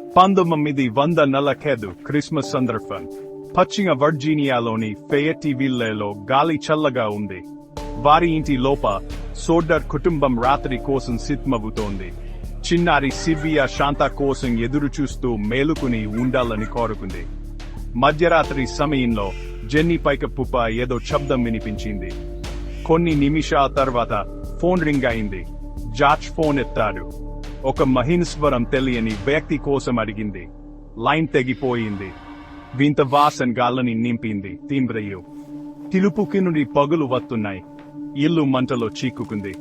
1947 Christmas సందర్భం పశ్చిమ వర్జీనియాలోని ఫెయెటివిల్లేలో గాలి చల్లగా ఉంది. వారి ఇంటి లోప సోల్డర్ కుటుంబం రాత్రి కోసం సిద్ధమవుతోంది. చిన్నారి సివియా శాంతా కోసం ఎదురుచూస్తూ మేలుకుని ఉండాలని కోరుకుంది. మధ్యరాత్రి సమయంలో జెన్నీ పైకప్పుప ఏదో శబ్దం వినిపించింది. కొన్ని నిమిషాల తర్వాత ఫోన్ రింగ్ అయింది. జార్జ్ ఫోన్ ఎత్తాడు. ఒక మహిన్స్వరం తెలియని వ్యక్తి కోసం అడిగింది. లైన్ తెగిపోయింది. వింత వాసన గాలని నింపింది. తీవ్రయు తిలుపుకి నుండి పగులు వస్తున్నాయి. ఇల్లు మంటలో చీక్కుకుంది.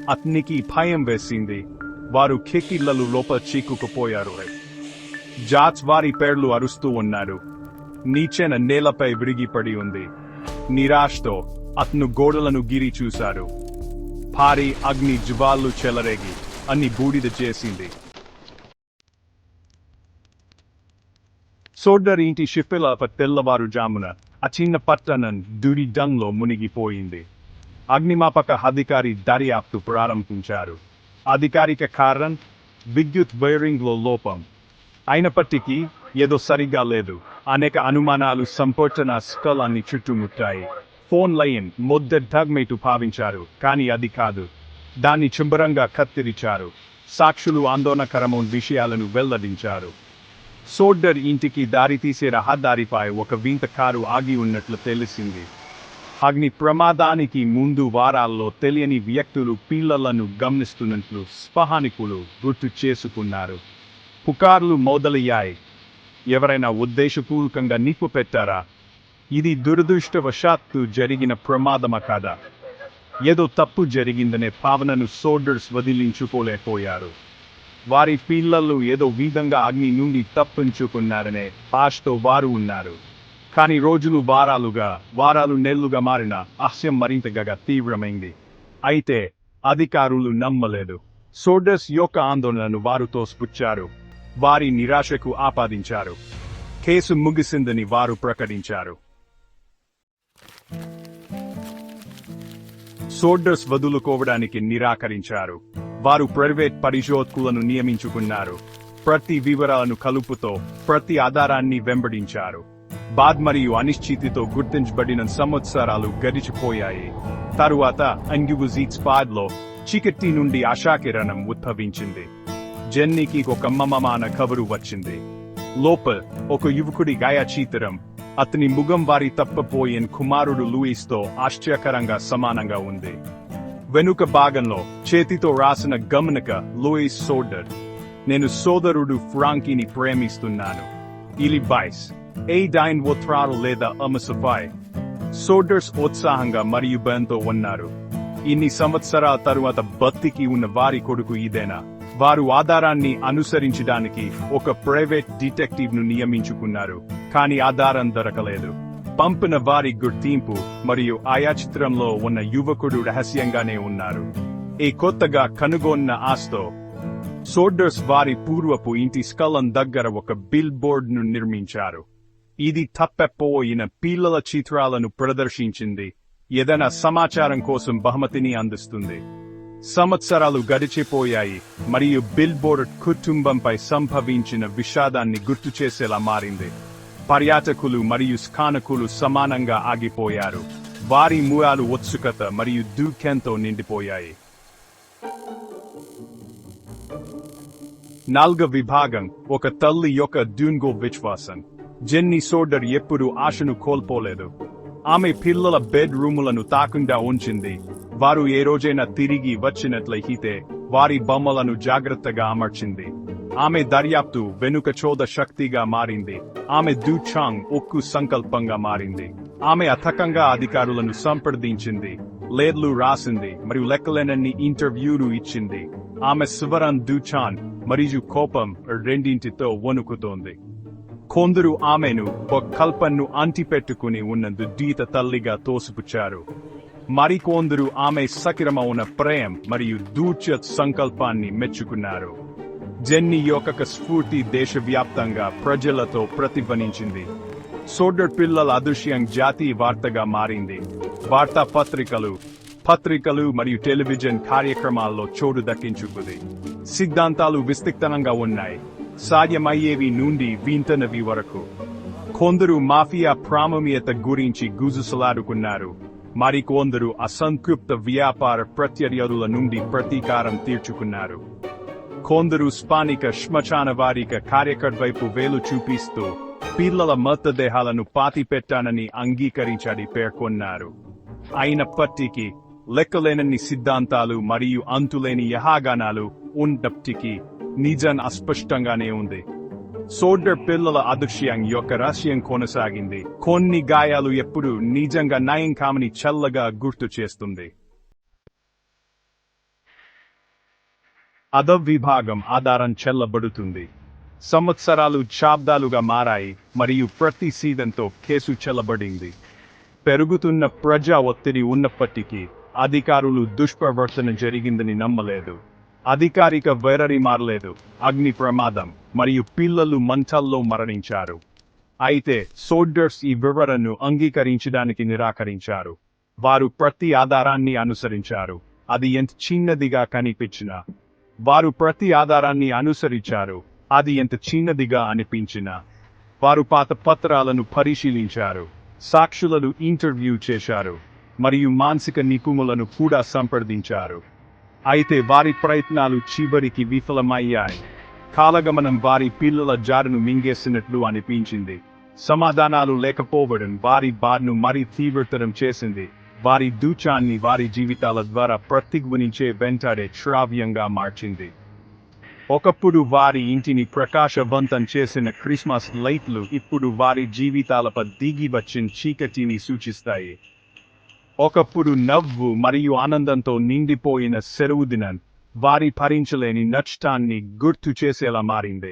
అతనికి భయం వేసింది. వారు కిటికీలలో లోపల చీక్కుకుపోయారు. జార్జ్ వారి పేర్లు అరుస్తూ ఉన్నారు. నీచెన నేలపై విరిగిపడి ఉంది. నిరాశతో అతను గోడలను గిరి చూశారు. భారీ అగ్ని జ్వాలలు చెలరేగి అన్ని బూడిద చేసింది. సోల్డర్ ఇంటి షిఫిలప తెల్లవారుజామున ఆ చిన్న పట్టణం దురిదంలో మునిగిపోయింది. అగ్నిమాపక అధికారి దర్యాప్తు ప్రారంభించారు. అధికారిక కారణం విద్యుత్ వైరింగ్ లో లోపం. అయినప్పటికీ ఏదో సరిగా లేదు. అనేక అనుమానాలు సంపూర్ణ స్థలాన్ని చుట్టుముట్టాయి. ఫోన్ లైన్ మొదటగా భావించారు, కానీ అది కాదు. దాన్ని చుంబరంగా కత్తిరించారు. సాక్షులు ఆందోళనకరమైన విషయాలను వెల్లడించారు. సోల్డర్ ఇంటికి దారితీసే రహదారిపై ఒక వింత కారు ఆగి ఉన్నట్లు తెలిసింది. అగ్ని ప్రమాదానికి ముందు వారాల్లో తెలియని వ్యక్తులు పిల్లలను గమనిస్తున్నట్లు స్థానికులు గుర్తు చేసుకున్నారు. పుకార్లు మొదలయ్యాయి. ఎవరైనా ఉద్దేశపూర్వకంగా నిప్పు పెట్టారా? ఇది దురదృష్టవశాత్తు జరిగిన ప్రమాదమా కాదా? ఏదో తప్పు జరిగిందనే భావనను సోల్డర్స్ వదిలించుకోలేకపోయారు. వారి పిల్లలు ఏదో విధంగా అగ్ని నుండి తప్పించుకున్నారనే ఆశతో వారు ఉన్నారు. కానీ రోజులు వారాలు నెలలుగా మారిన ఆశయం మరింతగా తీవ్రమైంది. అయితే అధికారులు నమ్మలేదు. సోల్డర్స్ యొక్క ఆందోళనను వారు తోసిపుచ్చారు. వారి నిరాశకు ఆపాదించారు. కేసు ముగిసిందని వారు ప్రకటించారు. సోల్డర్స్ వదులుకోవడానికి నిరాకరించారు. వారు ప్రైవేట్ పరిశోధకులను నియమించుకున్నారు. ప్రతి వివరాలను కలుపుతో ప్రతి ఆధారాన్ని వెంబడించారు. బాధ మరియు అనిశ్చితితో గుర్తించబడిన సంవత్సరాలు గడిచిపోయాయి. తరువాత లో చీకటి నుండి ఆశాకిరణం ఉద్భవించింది. జెన్నీకి ఒక మమమాన కబురు వచ్చింది. లోపల ఒక యువకుడి గాయాచిత్రం. అతని ముఖం వారి తప్పపోయిన కుమారుడు లూయిస్తో ఆశ్చర్యకరంగా సమానంగా ఉంది. వెనుక భాగంలో చేతితో రాసిన గమనిక లూయిస్ సోల్డర్. నేను సోదరుడు ఫ్రాంకీని ప్రేమిస్తున్నాను. ఇలి బైస్ ఏ డైన్ ఒత్రాలు లేదా అమసపై. సోల్డర్స్ ఉత్సాహంగా మరియు భయంతో ఉన్నారు. ఇన్ని సంవత్సరాల తరువాత బతికి ఉన్న వారి కొడుకు ఇదేనా? వారు ఆధారాన్ని అనుసరించడానికి ఒక ప్రైవేట్ డిటెక్టివ్ ను నియమించుకున్నారు, కానీ ఆధారం దొరకలేదు. పంపిన వారి గుర్తింపు మరియు చిత్రంలో ఉన్న యువకుడు రహస్యంగానే ఉన్నారు. ఈ కొత్తగా కనుగొన్న ఆస్తో సోల్డర్స్ వారి పూర్వపు ఇంటి స్థలం దగ్గర ఒక బిల్ బోర్డ్ ను నిర్మించారు. ఇది తప్పిపోయిన పిల్లల చిత్రాలను ప్రదర్శించింది. ఏదైనా సమాచారం కోసం బహుమతిని అందిస్తుంది. సంవత్సరాలు గడిచిపోయాయి మరియు బిల్ బోర్డ్ కుటుంబంపై సంభవించిన విషాదాన్ని గుర్తుచేసేలా మారింది. పర్యాటకులు మరియు స్థానికులు సమానంగా ఆగిపోయారు. వారి ముఖాలు ఉత్సుకత మరియు దుఃఖంతో నిండిపోయాయి. 4వ విభాగం ఒక తల్లి యొక్క డ్యూన్గో విశ్వాసం. జెన్నీ సోల్డర్ ఎప్పుడూ ఆశను కోల్పోలేదు. ఆమె పిల్లల బెడ్ రూములను తాకుండా ఉంచింది. వారు ఏ రోజైనా తిరిగి వచ్చినట్లయితే వారి బొమ్మలను జాగ్రత్తగా అమర్చింది. ఆమె దర్యాప్తు వెనుక చోద శక్తిగా మారింది. ఆమె దుచాంగ్ ఉక్కు సంకల్పంగా మారింది. ఆమె అథకంగా అధికారులను సంప్రదించింది, లేడ్లు రాసింది మరియు లెక్కలేనన్ని ఇంటర్వ్యూలు ఇచ్చింది. ఆమె శివరన్ దుచాన్ మరియు కోపం రెండింటితో వణుకుతోంది. కొందరు ఆమెను ఒక కల్పనను అంటిపెట్టుకుని ఉన్నందు దీత తల్లిగా తోసిపుచ్చారు. మరికొందరు ఆమె సక్రమమైన ప్రేమ మరియు దూర్చ సంకల్పాన్ని మెచ్చుకున్నారు. జెన్నీ యొక్క స్ఫూర్తి దేశవ్యాప్తంగా ప్రజలతో ప్రతిధ్వనించింది. సోల్డర్ పిల్లల అదృశ్యం జాతీయ వార్తగా మారింది. పత్రికలు మరియు టెలివిజన్ కార్యక్రమాల్లో చోటు దక్కించుకుంది. సిద్ధాంతాలు విస్తృతంగా ఉన్నాయి. సాధ్యమయ్యేవి నుండి వింతనవి వరకు. కొందరు మాఫియా ప్రాముఖ్యత గురించి గుజుసలాడుకున్నారు, మరికొందరు అసంతృప్త వ్యాపార ప్రత్యర్థుల నుండి ప్రతీకారం తీర్చుకున్నారు. కొందరు స్థానిక శ్మశానవారిక కార్యకర్తవైపు వేలు చూపిస్తూ పిల్లల మృతదేహాలను పాతిపెట్టానని అంగీకరించాడని పేర్కొన్నారు. అయినప్పటికీ లెక్కలేనన్ని సిద్ధాంతాలు మరియు అంతులేని యహాగానాలు ఉన్నప్పటికీ నిజం అస్పష్టంగానే ఉంది. సోల్డర్ పిల్లల అదృశ్యం యొక్క రహస్యం కొనసాగింది. కొన్ని గాయాలు ఎప్పుడు నిజంగా నయం కామని చల్లగా గుర్తు చేస్తుంది. అదవ్ విభాగం ఆధారం చెల్లబడుతుంది. సంవత్సరాలు శతాబ్దాలుగా మారాయి మరియు ప్రతి సీజన్తో కేసు చెల్లబడింది. పెరుగుతున్న ప్రజా ఒత్తిడి ఉన్నప్పటికీ అధికారులు దుష్ప్రవర్తన జరిగిందని నమ్మలేదు. అధికారిక వెరరి మారలేదు. అగ్ని ప్రమాదం మరియు పిల్లలు మంటల్లో మరణించారు. అయితే సోల్డర్స్ ఈ వివరణను అంగీకరించడానికి నిరాకరించారు. వారు ప్రతి ఆధారాన్ని అనుసరించారు, అది ఎంత చిన్నదిగా కనిపించినా. వారు ప్రతి ఆధారాన్ని అనుసరించారు, అది ఎంత చిన్నదిగా అనిపించినా. వారు పాత పత్రాలను పరిశీలించారు, సాక్షులను ఇంటర్వ్యూ చేశారు మరియు మానసిక నిపుణులను కూడా సంప్రదించారు. అయితే వారి ప్రయత్నాలు చివరికి విఫలమయ్యాయి. కాలగమనం వారి పిల్లల జారును మింగేసినట్లు అనిపించింది. సమాధానాలు లేకపోవడం వారి బాధను మరీ తీవ్రతరం చేసింది. వారి దూచాన్ని వారి జీవితాల ద్వారా ప్రతిధ్వనించే వెంటాడే శ్రావ్యంగా మార్చింది. ఒకప్పుడు వారి ఇంటిని ప్రకాశవంతం చేసిన క్రిస్మస్ లైట్లు ఇప్పుడు వారి జీవితాలపై దిగి వచ్చిన చీకటిని సూచిస్తాయి. ఒకప్పుడు నవ్వు మరియు ఆనందంతో నిండిపోయిన సెలవు దినం వారి భరించలేని నష్టాన్ని గుర్తు చేసేలా మారింది.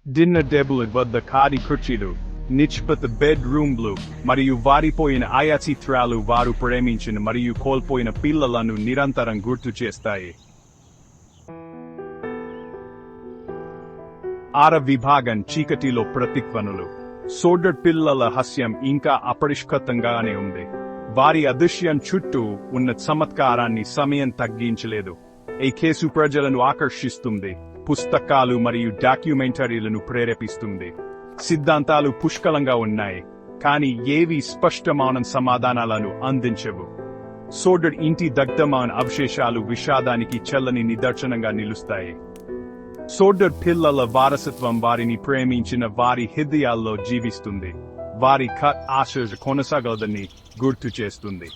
డిన్నర్ టేబుల్ వద్ద ఖాళీ కుర్చీలు, నిష్పత్త బెడ్ రూమ్లు మరియు వారిపోయిన ఛాయాచిత్రాలు వారు ప్రేమించిన మరియు కోల్పోయిన పిల్లలను నిరంతరం గుర్తు చేస్తాయి. విభాగం చీకటిలో ప్రతిధ్వనులు. సోల్డర్ పిల్లల రహస్యం ఇంకా అపరిష్కృతంగానే ఉంది. వారి అదృశ్యం చుట్టూ ఉన్న చమత్కారాన్ని సమయం తగ్గించలేదు. ఈ కేసు ప్రజలను ఆకర్షిస్తుంది, పుస్తకాలు మరియు డాక్యుమెంటరీలను ప్రేరేపిస్తుంది. సిద్ధాంతాలు పుష్కలంగా ఉన్నాయి, కానీ ఏవి స్పష్టమైన సమాధానాలను అందించవు. సోల్డర్ ఇంటి దగ్ధమైన అవశేషాలు విషాదానికి చెల్లని నిదర్శనంగా నిలుస్తాయి. సోల్డర్ పిల్లల వారసత్వం వారిని ప్రేమించిన వారి హృదయాల్లో జీవిస్తుంది. వారి కథ ఆశ కొనసాగదని గుర్తు చేస్తుంది.